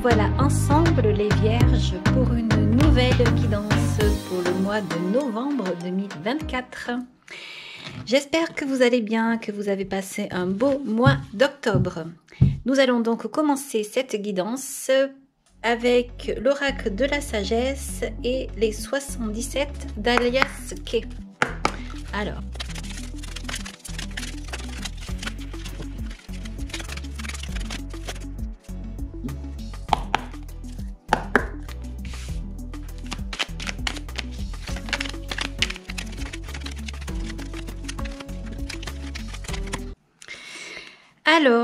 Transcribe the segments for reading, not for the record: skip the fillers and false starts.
revoilà ensemble les Vierges pour une nouvelle guidance pour le mois de novembre 2024. J'espère que vous allez bien, que vous avez passé un beau mois d'octobre. Nous allons donc commencer cette guidance avec l'oracle de la sagesse et les 77 d'Alias Kay. Alors,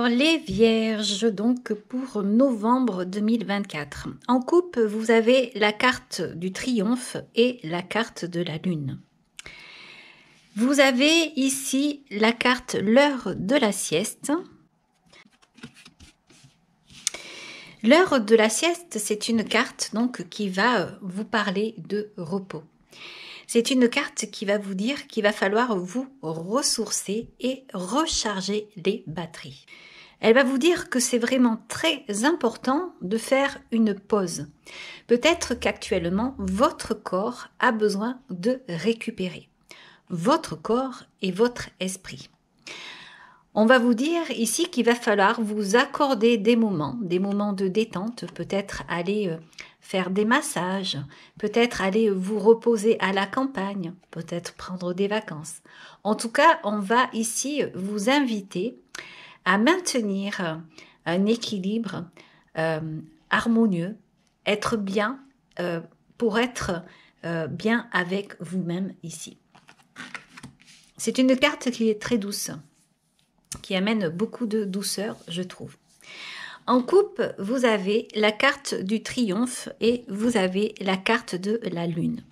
les Vierges, donc pour novembre 2024. En coupe, vous avez la carte du triomphe et la carte de la lune. Vous avez ici la carte l'heure de la sieste. L'heure de la sieste, c'est une carte donc qui va vous parler de repos. C'est une carte qui va vous dire qu'il va falloir vous ressourcer et recharger les batteries. Elle va vous dire que c'est vraiment très important de faire une pause. Peut-être qu'actuellement, votre corps a besoin de récupérer. Votre corps et votre esprit. On va vous dire ici qu'il va falloir vous accorder des moments de détente, peut-être aller faire des massages, peut-être aller vous reposer à la campagne, peut-être prendre des vacances. En tout cas, on va ici vous inviter à maintenir un équilibre harmonieux, être bien pour être bien avec vous-même ici. C'est une carte qui est très douce, qui amène beaucoup de douceur, je trouve. En coupe, vous avez la carte du triomphe et vous avez la carte de la lune.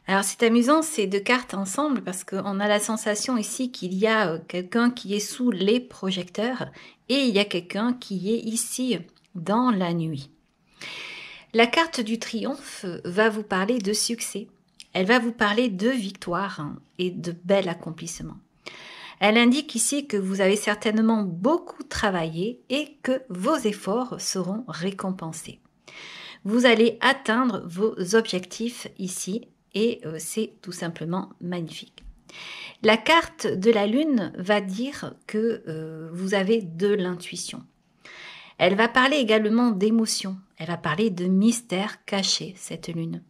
Alors c'est amusant ces deux cartes ensemble parce qu'on a la sensation ici qu'il y a quelqu'un qui est sous les projecteurs et il y a quelqu'un qui est ici dans la nuit. La carte du triomphe va vous parler de succès. Elle va vous parler de victoire et de bel accomplissement. Elle indique ici que vous avez certainement beaucoup travaillé et que vos efforts seront récompensés. Vous allez atteindre vos objectifs ici et c'est tout simplement magnifique. La carte de la lune va dire que vous avez de l'intuition. Elle va parler également d'émotions. Elle va parler de mystères cachés, cette lune.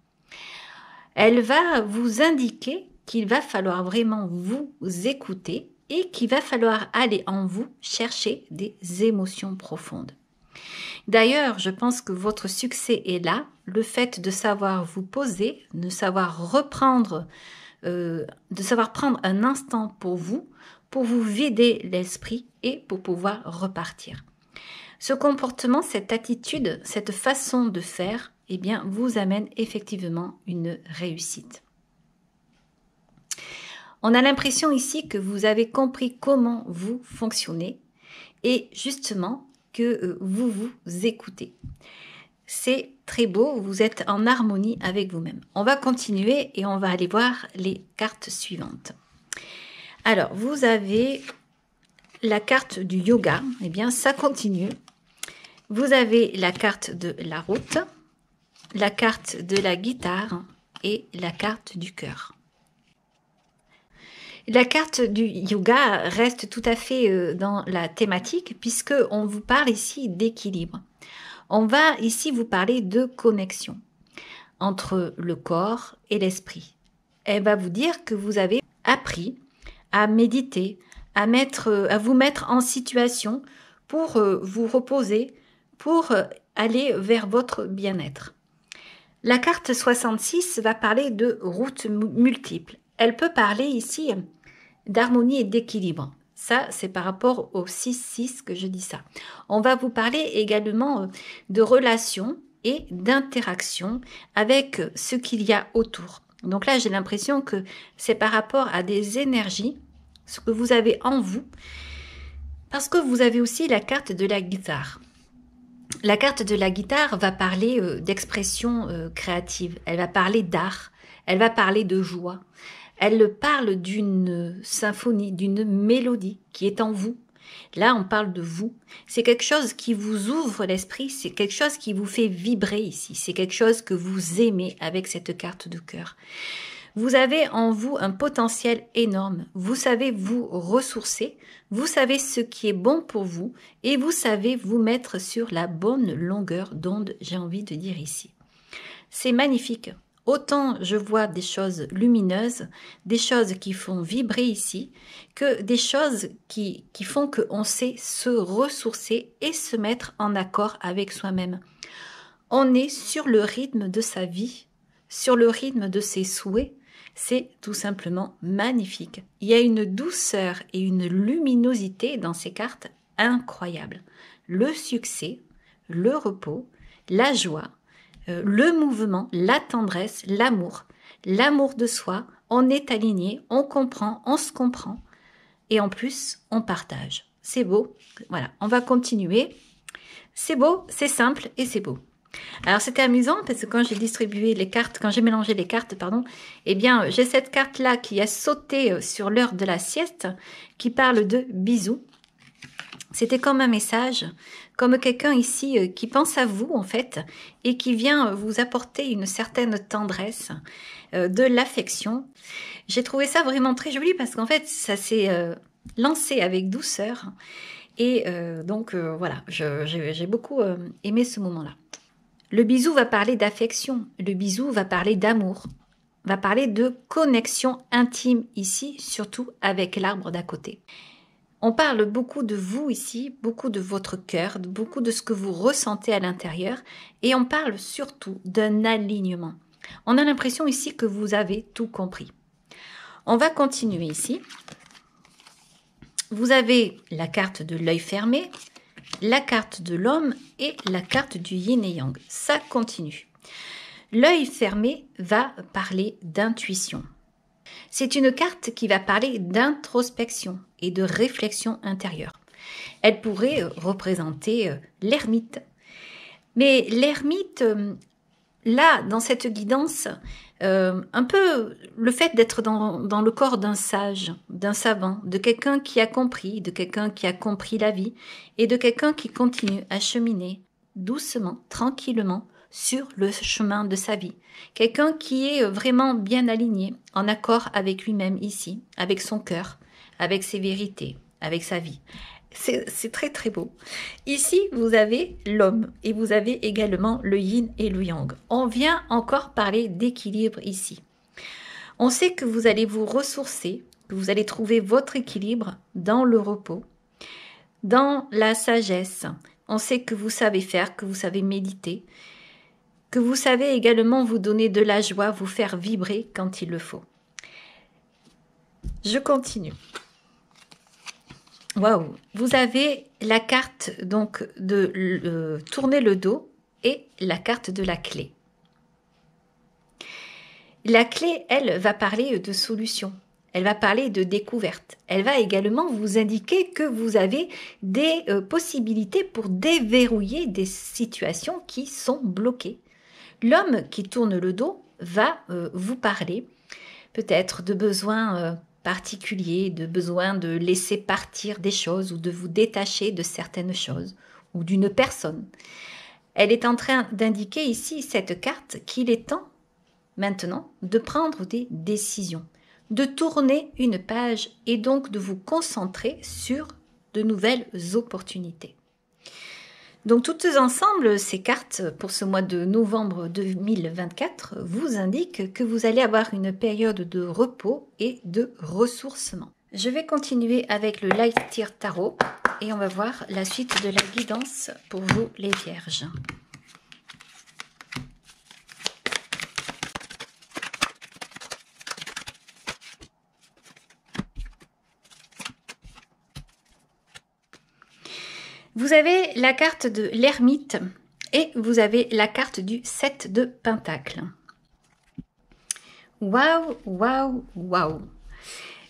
Elle va vous indiquer qu'il va falloir vraiment vous écouter et qu'il va falloir aller en vous chercher des émotions profondes. D'ailleurs, je pense que votre succès est là, le fait de savoir vous poser, de savoir prendre un instant pour vous vider l'esprit et pour pouvoir repartir. Ce comportement, cette attitude, cette façon de faire, eh bien, vous amène effectivement une réussite. On a l'impression ici que vous avez compris comment vous fonctionnez et justement que vous vous écoutez. C'est très beau, vous êtes en harmonie avec vous-même. On va continuer et on va aller voir les cartes suivantes. Alors, vous avez la carte du yoga, eh bien ça continue. Vous avez la carte de la route, la carte de la guitare et la carte du cœur. La carte du yoga reste tout à fait dans la thématique puisque on vous parle ici d'équilibre. On va ici vous parler de connexion entre le corps et l'esprit. Elle va vous dire que vous avez appris à méditer, à vous mettre en situation pour vous reposer, pour aller vers votre bien-être. La carte 66 va parler de routes multiples. Elle peut parler ici d'harmonie et d'équilibre. Ça, c'est par rapport au 6-6 que je dis ça. On va vous parler également de relations et d'interaction avec ce qu'il y a autour. Donc là, j'ai l'impression que c'est par rapport à des énergies, ce que vous avez en vous, parce que vous avez aussi la carte de la guitare. La carte de la guitare va parler d'expression créative, elle va parler d'art, elle va parler de joie. Elle parle d'une symphonie, d'une mélodie qui est en vous Là, on parle de vous. C'est quelque chose qui vous ouvre l'esprit, c'est quelque chose qui vous fait vibrer ici. C'est quelque chose que vous aimez avec cette carte de cœur. Vous avez en vous un potentiel énorme. Vous savez vous ressourcer, vous savez ce qui est bon pour vous et vous savez vous mettre sur la bonne longueur d'onde, j'ai envie de dire ici. C'est magnifique. Autant je vois des choses lumineuses, des choses qui font vibrer ici, que des choses qui font qu'on sait se ressourcer et se mettre en accord avec soi-même. On est sur le rythme de sa vie, sur le rythme de ses souhaits. C'est tout simplement magnifique. Il y a une douceur et une luminosité dans ces cartes incroyables. Le succès, le repos, la joie, le mouvement, la tendresse, l'amour de soi. On est aligné, on comprend, on se comprend et en plus, on partage. C'est beau. Voilà, on va continuer. C'est beau, c'est simple et c'est beau. Alors c'était amusant parce que quand j'ai distribué les cartes, quand j'ai mélangé les cartes, pardon, eh bien j'ai cette carte-là qui a sauté sur l'heure de la sieste, qui parle de bisous. C'était comme un message, comme quelqu'un ici qui pense à vous en fait et qui vient vous apporter une certaine tendresse, de l'affection. J'ai trouvé ça vraiment très joli parce qu'en fait ça s'est lancé avec douceur et donc voilà, j'ai beaucoup aimé ce moment-là. Le bisou va parler d'affection, le bisou va parler d'amour, va parler de connexion intime ici, surtout avec l'arbre d'à côté. On parle beaucoup de vous ici, beaucoup de votre cœur, beaucoup de ce que vous ressentez à l'intérieur et on parle surtout d'un alignement. On a l'impression ici que vous avez tout compris. On va continuer ici. Vous avez la carte de l'œil fermé, la carte de l'homme et la carte du yin et yang. Ça continue. L'œil fermé va parler d'intuition. C'est une carte qui va parler d'introspection et de réflexion intérieure. Elle pourrait représenter l'ermite. Mais l'ermite, là, dans cette guidance, un peu le fait d'être dans le corps d'un sage, d'un savant, de quelqu'un qui a compris, de quelqu'un qui a compris la vie et de quelqu'un qui continue à cheminer doucement, tranquillement sur le chemin de sa vie. Quelqu'un qui est vraiment bien aligné, en accord avec lui-même ici, avec son cœur, avec ses vérités, avec sa vie. C'est très très beau. Ici, vous avez l'homme et vous avez également le yin et le yang. On vient encore parler d'équilibre ici. On sait que vous allez vous ressourcer, que vous allez trouver votre équilibre dans le repos, dans la sagesse. On sait que vous savez faire, que vous savez méditer, que vous savez également vous donner de la joie, vous faire vibrer quand il le faut. Je continue. Waouh, vous avez la carte donc de tourner le dos et la carte de la clé. La clé, elle, va parler de solution. Elle va parler de découverte. Elle va également vous indiquer que vous avez des possibilités pour déverrouiller des situations qui sont bloquées. L'homme qui tourne le dos va vous parler peut-être de besoins particuliers, de besoin de laisser partir des choses ou de vous détacher de certaines choses ou d'une personne. Elle est en train d'indiquer ici, cette carte, qu'il est temps maintenant de prendre des décisions, de tourner une page et donc de vous concentrer sur de nouvelles opportunités. Donc toutes ensemble, ces cartes pour ce mois de novembre 2024 vous indiquent que vous allez avoir une période de repos et de ressourcement. Je vais continuer avec le Light Tarot et on va voir la suite de la guidance pour vous les vierges. Vous avez la carte de l'ermite et vous avez la carte du 7 de Pentacle. Waouh, waouh, waouh!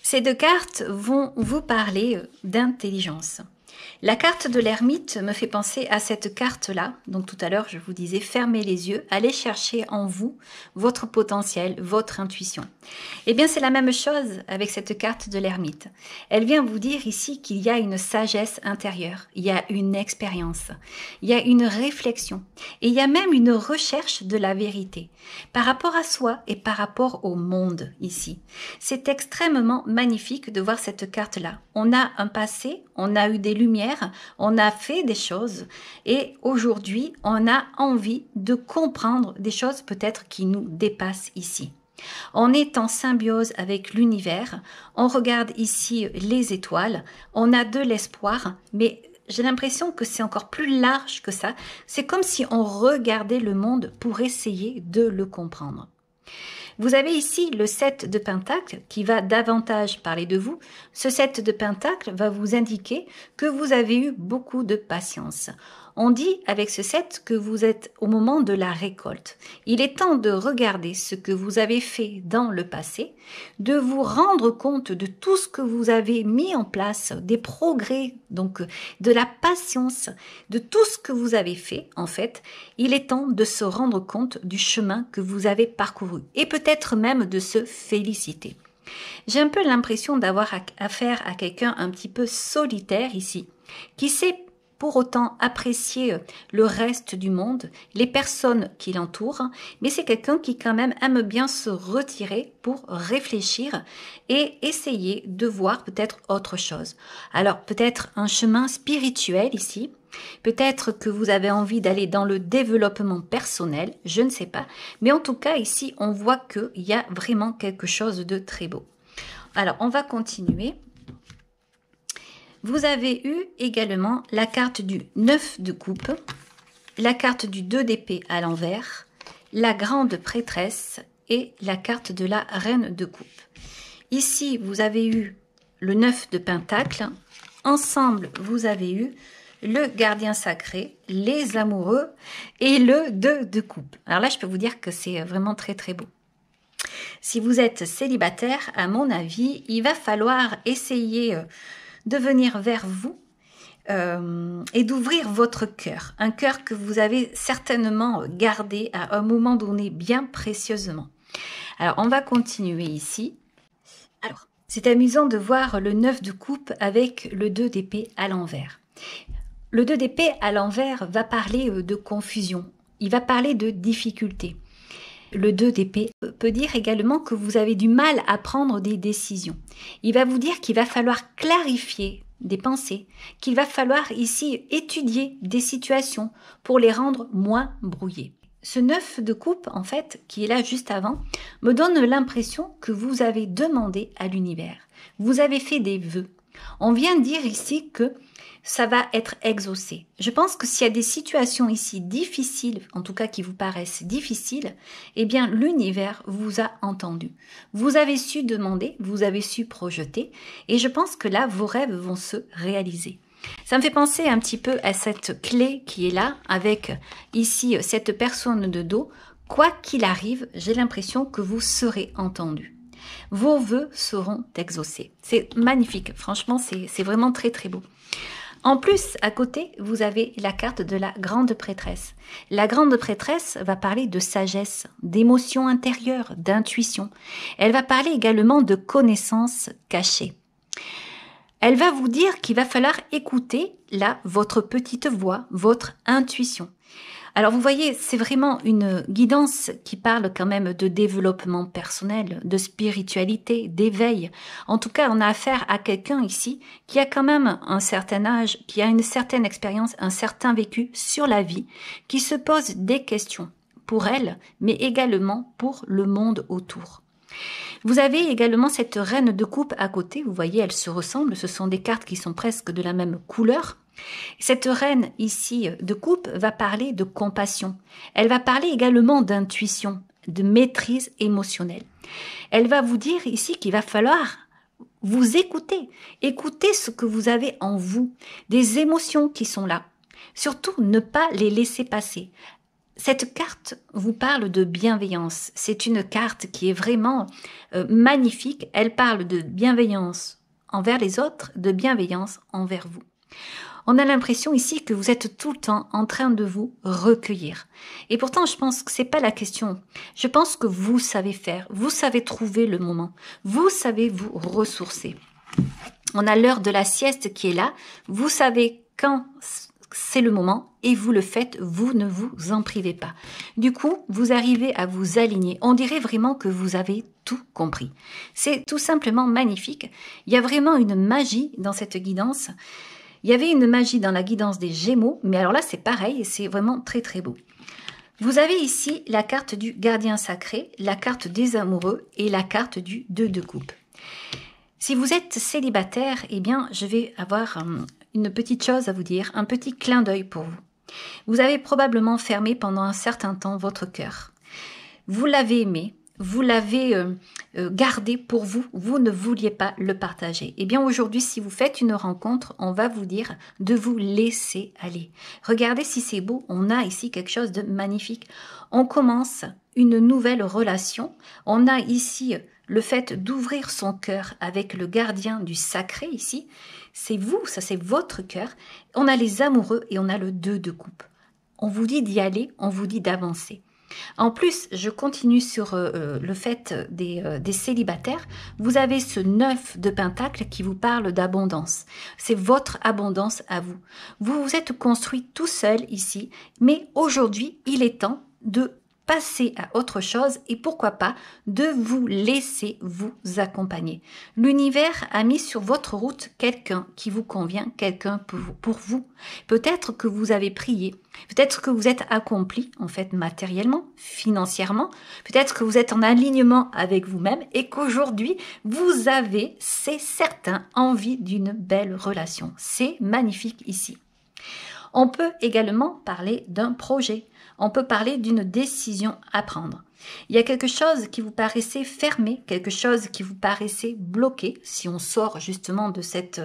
Ces deux cartes vont vous parler d'intelligence. La carte de l'ermite me fait penser à cette carte-là. Donc tout à l'heure, je vous disais, fermez les yeux, allez chercher en vous votre potentiel, votre intuition. Eh bien, c'est la même chose avec cette carte de l'ermite. Elle vient vous dire ici qu'il y a une sagesse intérieure, il y a une expérience, il y a une réflexion et il y a même une recherche de la vérité par rapport à soi et par rapport au monde ici. C'est extrêmement magnifique de voir cette carte-là. On a un passé, on a eu des lumières, on a fait des choses et aujourd'hui, on a envie de comprendre des choses peut-être qui nous dépassent ici. On est en symbiose avec l'univers, on regarde ici les étoiles, on a de l'espoir, mais j'ai l'impression que c'est encore plus large que ça. C'est comme si on regardait le monde pour essayer de le comprendre. Vous avez ici le 7 de Pentacle qui va davantage parler de vous. Ce 7 de Pentacle va vous indiquer que vous avez eu beaucoup de patience. On dit avec ce 7 que vous êtes au moment de la récolte. Il est temps de regarder ce que vous avez fait dans le passé, de vous rendre compte de tout ce que vous avez mis en place, des progrès, donc de la patience, de tout ce que vous avez fait en fait. Il est temps de se rendre compte du chemin que vous avez parcouru et peut-être même de se féliciter. J'ai un peu l'impression d'avoir affaire à quelqu'un un petit peu solitaire ici, qui sait pour autant apprécier le reste du monde, les personnes qui l'entourent, mais c'est quelqu'un qui quand même aime bien se retirer pour réfléchir et essayer de voir peut-être autre chose. Alors peut-être un chemin spirituel ici, peut-être que vous avez envie d'aller dans le développement personnel, je ne sais pas, mais en tout cas ici on voit qu'il y a vraiment quelque chose de très beau. Alors on va continuer. Vous avez eu également la carte du 9 de coupe, la carte du 2 d'épée à l'envers, la grande prêtresse et la carte de la reine de coupe. Ici, vous avez eu le 9 de pentacle. Ensemble, vous avez eu le gardien sacré, les amoureux et le 2 de coupe. Alors là, je peux vous dire que c'est vraiment très très beau. Si vous êtes célibataire, à mon avis, il va falloir essayer de venir vers vous et d'ouvrir votre cœur. Un cœur que vous avez certainement gardé à un moment donné bien précieusement. Alors, on va continuer ici. Alors, c'est amusant de voir le 9 de coupe avec le 2 d'épée à l'envers. Le 2 d'épée à l'envers va parler de confusion. Il va parler de difficulté. Le 2 d'épée peut dire également que vous avez du mal à prendre des décisions. Il va vous dire qu'il va falloir clarifier des pensées, qu'il va falloir ici étudier des situations pour les rendre moins brouillées. Ce 9 de coupe, en fait, qui est là juste avant, me donne l'impression que vous avez demandé à l'univers. Vous avez fait des vœux. On vient dire ici que ça va être exaucé. Je pense que s'il y a des situations ici difficiles, en tout cas qui vous paraissent difficiles, eh bien l'univers vous a entendu. Vous avez su demander, vous avez su projeter, et je pense que là, vos rêves vont se réaliser. Ça me fait penser un petit peu à cette clé qui est là, avec ici cette personne de dos. Quoi qu'il arrive, j'ai l'impression que vous serez entendu. Vos vœux seront exaucés. C'est magnifique, franchement, c'est vraiment très très beau. En plus, à côté, vous avez la carte de la grande prêtresse. La grande prêtresse va parler de sagesse, d'émotions intérieures, d'intuition. Elle va parler également de connaissances cachées. Elle va vous dire qu'il va falloir écouter, là, votre petite voix, votre intuition. Alors vous voyez, c'est vraiment une guidance qui parle quand même de développement personnel, de spiritualité, d'éveil. En tout cas, on a affaire à quelqu'un ici qui a quand même un certain âge, qui a une certaine expérience, un certain vécu sur la vie, qui se pose des questions pour elle, mais également pour le monde autour. Vous avez également cette reine de coupe à côté, vous voyez, elles se ressemblent, ce sont des cartes qui sont presque de la même couleur. Cette reine ici de coupe va parler de compassion, elle va parler également d'intuition, de maîtrise émotionnelle. Elle va vous dire ici qu'il va falloir vous écouter, écouter ce que vous avez en vous, des émotions qui sont là. Surtout, ne pas les laisser passer. Cette carte vous parle de bienveillance. C'est une carte qui est vraiment magnifique. Elle parle de bienveillance envers les autres, de bienveillance envers vous. On a l'impression ici que vous êtes tout le temps en train de vous recueillir. Et pourtant, je pense que c'est pas la question. Je pense que vous savez faire, vous savez trouver le moment, vous savez vous ressourcer. On a l'heure de la sieste qui est là, vous savez quand c'est le moment et vous le faites, vous ne vous en privez pas. Du coup, vous arrivez à vous aligner. On dirait vraiment que vous avez tout compris. C'est tout simplement magnifique. Il y a vraiment une magie dans cette guidance. Il y avait une magie dans la guidance des Gémeaux, mais alors là, c'est pareil, c'est vraiment très très beau. Vous avez ici la carte du gardien sacré, la carte des amoureux et la carte du 2 de coupe. Si vous êtes célibataire, eh bien, je vais avoir une petite chose à vous dire, un petit clin d'œil pour vous. Vous avez probablement fermé pendant un certain temps votre cœur. Vous l'avez aimé. Vous l'avez gardé pour vous, vous ne vouliez pas le partager. Eh bien aujourd'hui, si vous faites une rencontre, on va vous dire de vous laisser aller. Regardez si c'est beau, on a ici quelque chose de magnifique. On commence une nouvelle relation. On a ici le fait d'ouvrir son cœur avec le gardien du sacré ici. C'est vous, ça c'est votre cœur. On a les amoureux et on a le 2 de coupe. On vous dit d'y aller, on vous dit d'avancer. En plus, je continue sur le fait des célibataires. Vous avez ce 9 de pentacle qui vous parle d'abondance. C'est votre abondance à vous. Vous vous êtes construit tout seul ici, mais aujourd'hui, il est temps de passer à autre chose et pourquoi pas de vous laisser vous accompagner. L'univers a mis sur votre route quelqu'un qui vous convient, quelqu'un pour vous. Peut-être que vous avez prié, peut-être que vous êtes accompli en fait matériellement, financièrement, peut-être que vous êtes en alignement avec vous-même et qu'aujourd'hui vous avez, c'est certain, envie d'une belle relation. C'est magnifique ici. On peut également parler d'un projet. On peut parler d'une décision à prendre. Il y a quelque chose qui vous paraissait fermé, quelque chose qui vous paraissait bloqué, si on sort justement de cette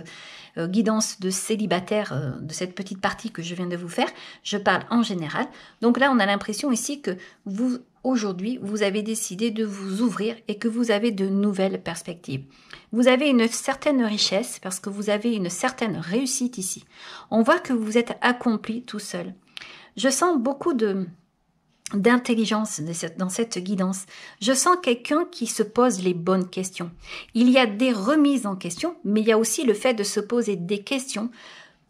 guidance de célibataire, de cette petite partie que je viens de vous faire, je parle en général. Donc là, on a l'impression ici que vous, aujourd'hui, vous avez décidé de vous ouvrir et que vous avez de nouvelles perspectives. Vous avez une certaine richesse parce que vous avez une certaine réussite ici. On voit que vous êtes accompli tout seul. Je sens beaucoup d'intelligence dans cette guidance. Je sens quelqu'un qui se pose les bonnes questions. Il y a des remises en question, mais il y a aussi le fait de se poser des questions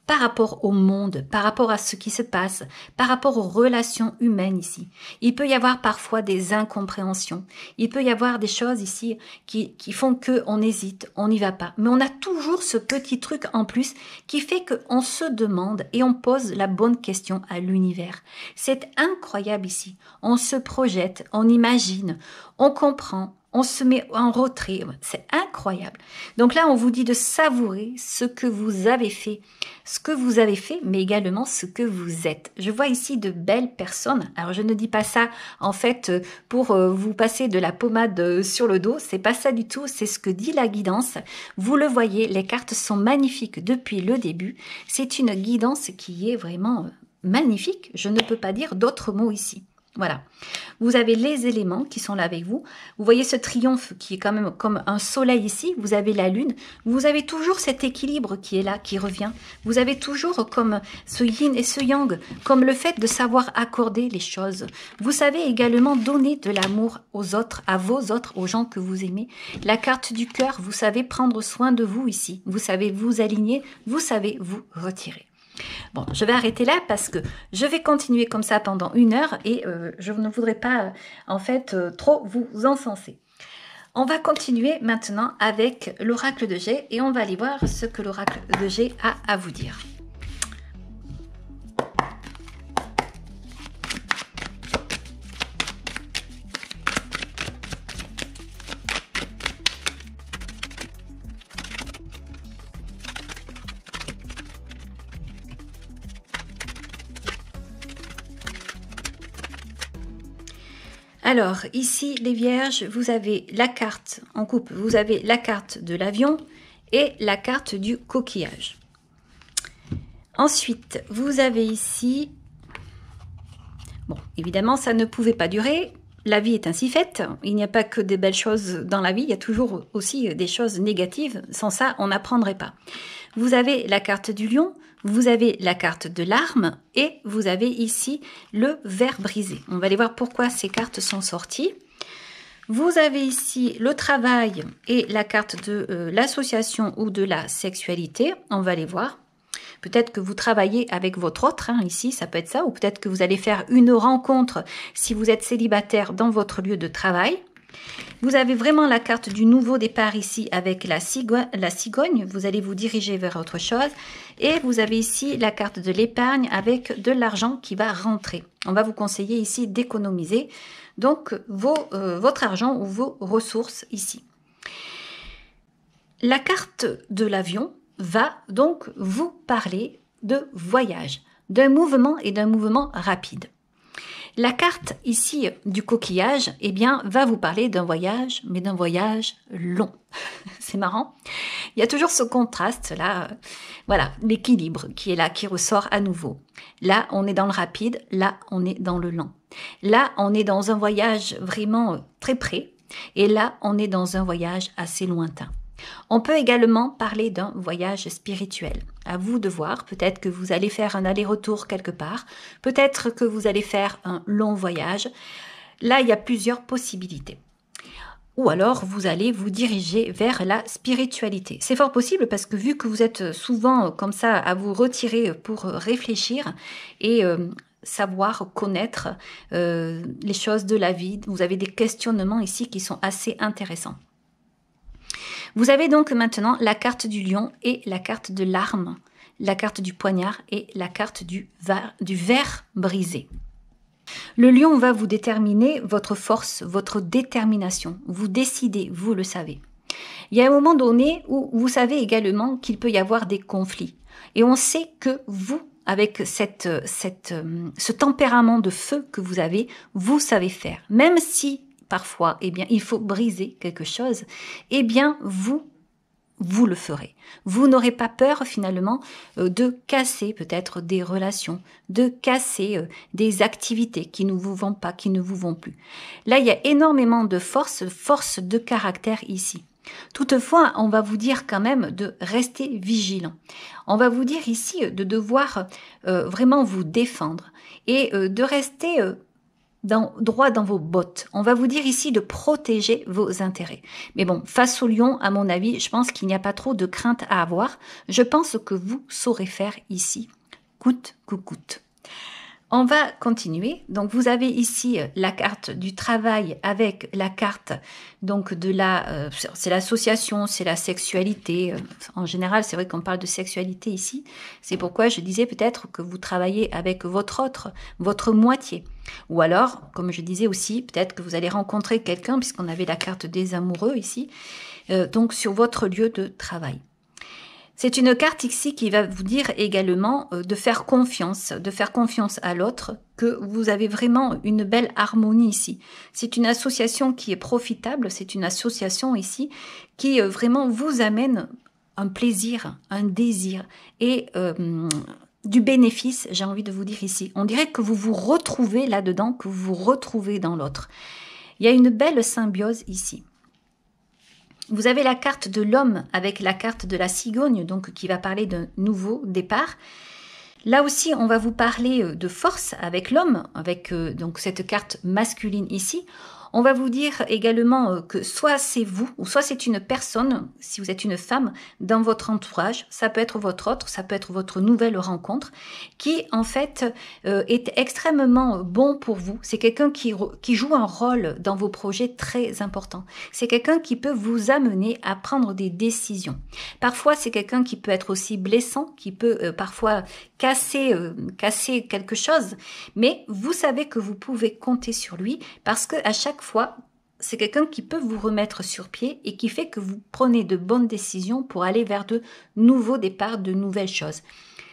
par rapport au monde, par rapport à ce qui se passe, par rapport aux relations humaines ici. Il peut y avoir parfois des incompréhensions. Il peut y avoir des choses ici qui font qu'on hésite, on n'y va pas. Mais on a toujours ce petit truc en plus qui fait qu'on se demande et on pose la bonne question à l'univers. C'est incroyable ici. On se projette, on imagine, on comprend. On se met en retrait, c'est incroyable. Donc là, on vous dit de savourer ce que vous avez fait, mais également ce que vous êtes. Je vois ici de belles personnes. Alors, je ne dis pas ça, en fait, pour vous passer de la pommade sur le dos. C'est pas ça du tout, c'est ce que dit la guidance. Vous le voyez, les cartes sont magnifiques depuis le début. C'est une guidance qui est vraiment magnifique. Je ne peux pas dire d'autres mots ici. Voilà, vous avez les éléments qui sont là avec vous. Vous voyez ce triomphe qui est quand même comme un soleil ici. Vous avez la lune. Vous avez toujours cet équilibre qui est là, qui revient. Vous avez toujours comme ce yin et ce yang, comme le fait de savoir accorder les choses. Vous savez également donner de l'amour aux autres, à vos autres, aux gens que vous aimez. La carte du cœur, vous savez prendre soin de vous ici. Vous savez vous aligner, vous savez vous retirer. Bon, je vais arrêter là parce que je vais continuer comme ça pendant 1 heure et je ne voudrais pas en fait trop vous encenser. On va continuer maintenant avec l'oracle de G et on va aller voir ce que l'oracle de G a à vous dire. Alors, ici, les vierges, vous avez la carte en coupe, vous avez la carte de l'avion et la carte du coquillage. Ensuite, vous avez ici... Bon, évidemment, ça ne pouvait pas durer. La vie est ainsi faite. Il n'y a pas que des belles choses dans la vie, il y a toujours aussi des choses négatives. Sans ça, on n'apprendrait pas. vous avez la carte du lion, vous avez la carte de l'arme et vous avez ici le ver brisé. On va aller voir pourquoi ces cartes sont sorties. Vous avez ici le travail et la carte de l'association ou de la sexualité. On va les voir. Peut-être que vous travaillez avec votre autre, hein, ici, ça peut être ça. Ou peut-être que vous allez faire une rencontre si vous êtes célibataire dans votre lieu de travail. Vous avez vraiment la carte du nouveau départ ici avec la cigogne. Vous allez vous diriger vers autre chose. Et vous avez ici la carte de l'épargne avec de l'argent qui va rentrer. On va vous conseiller ici d'économiser donc votre argent ou vos ressources ici. La carte de l'avion va donc vous parler de voyage, d'un mouvement et d'un mouvement rapide. La carte ici du coquillage, eh bien, va vous parler d'un voyage, mais d'un voyage long. C'est marrant. Il y a toujours ce contraste là, voilà, l'équilibre qui est là, qui ressort à nouveau. Là, on est dans le rapide, là, on est dans le lent. Là, on est dans un voyage vraiment très près, et là, on est dans un voyage assez lointain. On peut également parler d'un voyage spirituel. À vous de voir, peut-être que vous allez faire un aller-retour quelque part, peut-être que vous allez faire un long voyage. Là, il y a plusieurs possibilités. Ou alors, vous allez vous diriger vers la spiritualité. C'est fort possible parce que vu que vous êtes souvent comme ça à vous retirer pour réfléchir et savoir connaître les choses de la vie, vous avez des questionnements ici qui sont assez intéressants. Vous avez donc maintenant la carte du lion et la carte de l'arme, la carte du poignard et la carte du ver brisé. Le lion va vous déterminer votre force, votre détermination. Vous décidez, vous le savez. Il y a un moment donné où vous savez également qu'il peut y avoir des conflits. Et on sait que vous, avec ce tempérament de feu que vous avez, vous savez faire. Même si parfois, eh bien, il faut briser quelque chose, eh bien, vous le ferez. Vous n'aurez pas peur, finalement, de casser peut-être des relations, de casser des activités qui ne vous vont pas, qui ne vous vont plus. Là, il y a énormément de force de caractère ici. Toutefois, on va vous dire quand même de rester vigilant. On va vous dire ici de vraiment vous défendre et de rester droit dans vos bottes. On va vous dire ici de protéger vos intérêts. Mais bon, face au lion, à mon avis, je pense qu'il n'y a pas trop de crainte à avoir. Je pense que vous saurez faire ici, coûte que coûte. On va continuer. Donc, vous avez ici la carte du travail avec la carte donc de c'est l'association, c'est la sexualité. En général, c'est vrai qu'on parle de sexualité ici. C'est pourquoi je disais peut-être que vous travaillez avec votre moitié. Ou alors, comme je disais aussi, peut-être que vous allez rencontrer quelqu'un, puisqu'on avait la carte des amoureux ici, donc sur votre lieu de travail. C'est une carte ici qui va vous dire également de faire confiance à l'autre, que vous avez vraiment une belle harmonie ici. C'est une association qui est profitable, c'est une association ici qui vraiment vous amène un plaisir, un désir et du bénéfice, j'ai envie de vous dire ici. On dirait que vous vous retrouvez là-dedans, que vous vous retrouvez dans l'autre. Il y a une belle symbiose ici. Vous avez la carte de l'homme avec la carte de la cigogne, donc qui va parler d'un nouveau départ. Là aussi, on va vous parler de force avec l'homme, avec donc cette carte masculine ici. On va vous dire également que soit c'est vous, ou soit c'est une personne, si vous êtes une femme, dans votre entourage, ça peut être votre autre, ça peut être votre nouvelle rencontre, qui en fait est extrêmement bon pour vous. C'est quelqu'un qui joue un rôle dans vos projets très important. C'est quelqu'un qui peut vous amener à prendre des décisions. Parfois, c'est quelqu'un qui peut être aussi blessant, qui peut parfois casser quelque chose, mais vous savez que vous pouvez compter sur lui parce que à chaque fois, c'est quelqu'un qui peut vous remettre sur pied et qui fait que vous prenez de bonnes décisions pour aller vers de nouveaux départs, de nouvelles choses.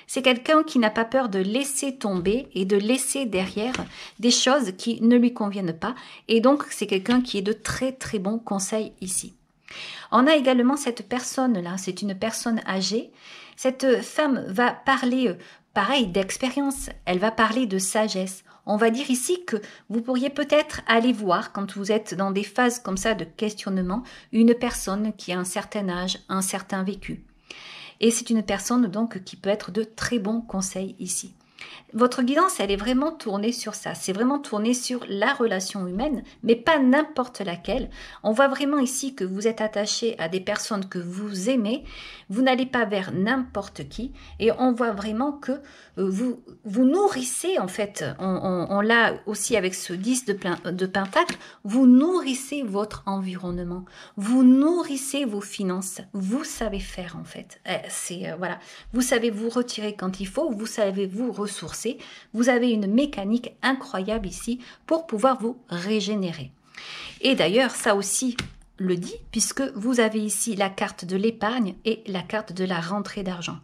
C'est quelqu'un qui n'a pas peur de laisser tomber et de laisser derrière des choses qui ne lui conviennent pas. Et donc, c'est quelqu'un qui est de très très bons conseils ici. On a également cette personne-là, c'est une personne âgée. Cette femme va parler, pareil, d'expérience. Elle va parler de sagesse. On va dire ici que vous pourriez peut-être aller voir, quand vous êtes dans des phases comme ça de questionnement, une personne qui a un certain âge, un certain vécu. Et c'est une personne donc qui peut être de très bons conseils ici. Votre guidance, elle est vraiment tournée sur ça. C'est vraiment tourné sur la relation humaine, mais pas n'importe laquelle. On voit vraiment ici que vous êtes attaché à des personnes que vous aimez. Vous n'allez pas vers n'importe qui. Et on voit vraiment que vous nourrissez, en fait, on l'a aussi avec ce 10 de Pentacle, vous nourrissez votre environnement. Vous nourrissez vos finances. Vous savez faire, en fait. Voilà. Vous savez vous retirer quand il faut. Vous savez vous ressourcer. Vous avez une mécanique incroyable ici pour pouvoir vous régénérer. Et d'ailleurs, ça aussi le dit, puisque vous avez ici la carte de l'épargne et la carte de la rentrée d'argent.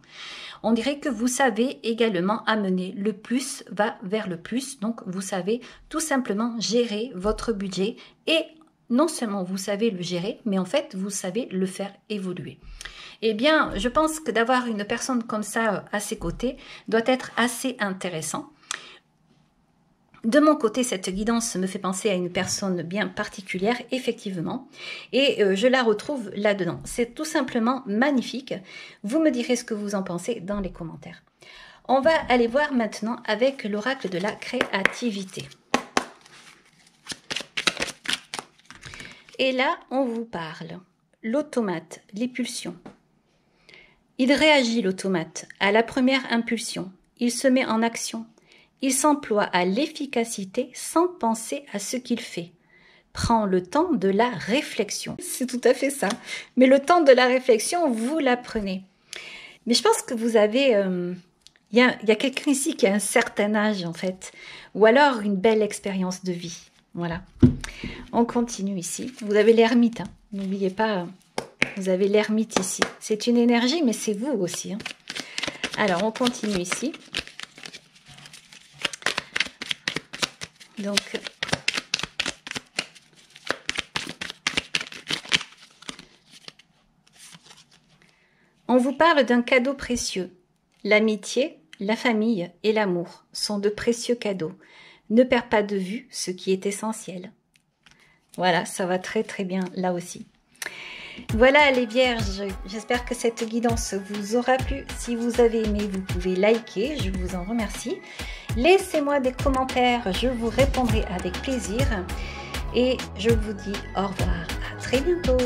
On dirait que vous savez également amener le plus va vers le plus. Donc, vous savez tout simplement gérer votre budget et non seulement vous savez le gérer, mais en fait, vous savez le faire évoluer. Eh bien, je pense que d'avoir une personne comme ça à ses côtés doit être assez intéressant. De mon côté, cette guidance me fait penser à une personne bien particulière, effectivement, et je la retrouve là-dedans. C'est tout simplement magnifique. Vous me direz ce que vous en pensez dans les commentaires. On va aller voir maintenant avec l'oracle de la créativité. Et là, on vous parle. L'automate, les pulsions. Il réagit, l'automate, à la première impulsion. Il se met en action. Il s'emploie à l'efficacité sans penser à ce qu'il fait. Prend le temps de la réflexion. C'est tout à fait ça. Mais le temps de la réflexion, vous l'apprenez. Mais je pense que vous avez... Il y a quelqu'un ici qui a un certain âge, en fait. Ou alors une belle expérience de vie. Voilà. On continue ici. Vous avez l'ermite. Hein. N'oubliez pas... Vous avez l'ermite ici. C'est une énergie, mais c'est vous aussi. Hein. Alors, on continue ici. Donc, on vous parle d'un cadeau précieux. L'amitié, la famille et l'amour sont de précieux cadeaux. Ne perds pas de vue ce qui est essentiel. Voilà, ça va très très bien là aussi. Voilà les vierges, j'espère que cette guidance vous aura plu. Si vous avez aimé, vous pouvez liker, je vous en remercie. Laissez-moi des commentaires, je vous répondrai avec plaisir. Et je vous dis au revoir, à très bientôt.